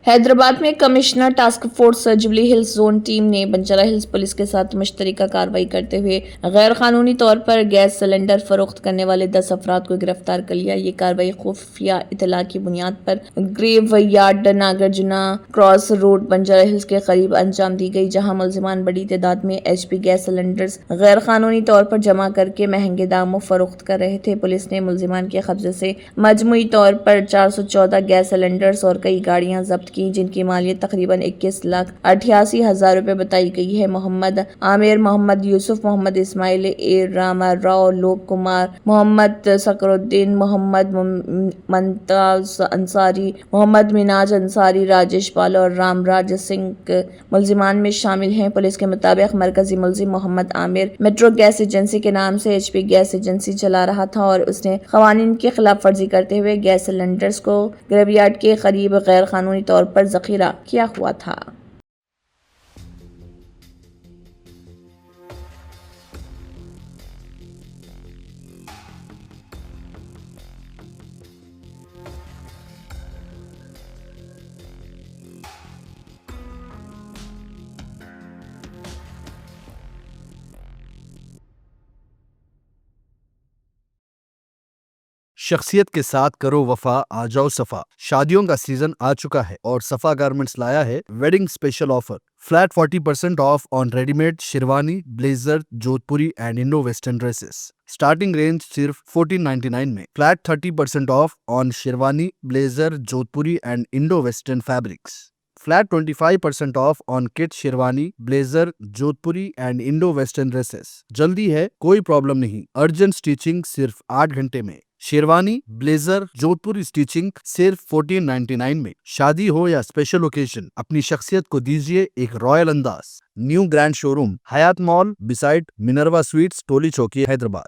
हैदराबाद में commissioner task force jubilee hills zone team ने Banjara hills police के साथ मुश्तरका कार्रवाई करते हुए गैर कानूनी तौर पर गैस सिलेंडर फरोख्त करने वाले 10 अफराद को गिरफ्तार कर लिया। ये कार्रवाई खुफिया इतला की बुनियाद पर graveyard Nagarjuna cross road Banjara hills के करीब अंजाम दी गई, जहां मुलजिमान बड़ी तादाद में HP गैस सिलेंडर्स गैर कानूनी तौर पर जमा करके महंगे दामों फरोख्त कर रहे थे। पुलिस ने मुलजिमान के कब्जे से मजमूई तौर पर 414 गैस सिलेंडर्स और कई गाड़ियां जब्त की, जिनकी मालियत तकरीबन 21,88,000 रुपए बताई गई है। मोहम्मद आमिर, मोहम्मद यूसुफ, मोहम्मद इस्माइल ए रामाराव, लोक कुमार, मोहम्मद सकरुद्दीन, मोहम्मद मुमताज अंसारी, मोहम्मद मिनाज अंसारी, राजेश पाल और रामराज सिंह मुलजिमान में शामिल हैं। पुलिस के मुताबिक मरकजी मुलजिम Mohammad Aamir metro gas agency के नाम से HP गैस एजेंसी चला रहा था और उसने कवानीन की खिलाफ वर्जी करते हुए गैस सिलेंडर्स को ग्रेवयार्ड के करीब गैर कानूनी तौर पर जखीरा किया हुआ था। शख्सियत के साथ करो वफा, आ जाओ सफा। शादियों का सीजन आ चुका है और सफा गारमेंट्स लाया है wedding special offer. Flat 40% of on readymade sherwani, blazer, Jodhpuri and Indo western dresses. Starting range सिर्फ 1499 में। Flat 30% of on sherwani, blazer, Jodhpuri and Indo western fabrics. Flat 25% of on kid sherwani, blazer, Jodhpuri and Indo western dresses. जल्दी है, कोई problem नहीं। Urgent stitching सिर्फ 8 घंटे में। Sherwani, blazer, जोधपुरी stitching सिर्फ 1499 में। शादी हो या स्पेशल ओकेजन, अपनी शख्सियत को दीजिए एक रॉयल अंदाज। न्यू ग्रैंड शोरूम, हयात मॉल बिसाइड मिनरवा स्वीट्स, टोली चौकी, हैदराबाद।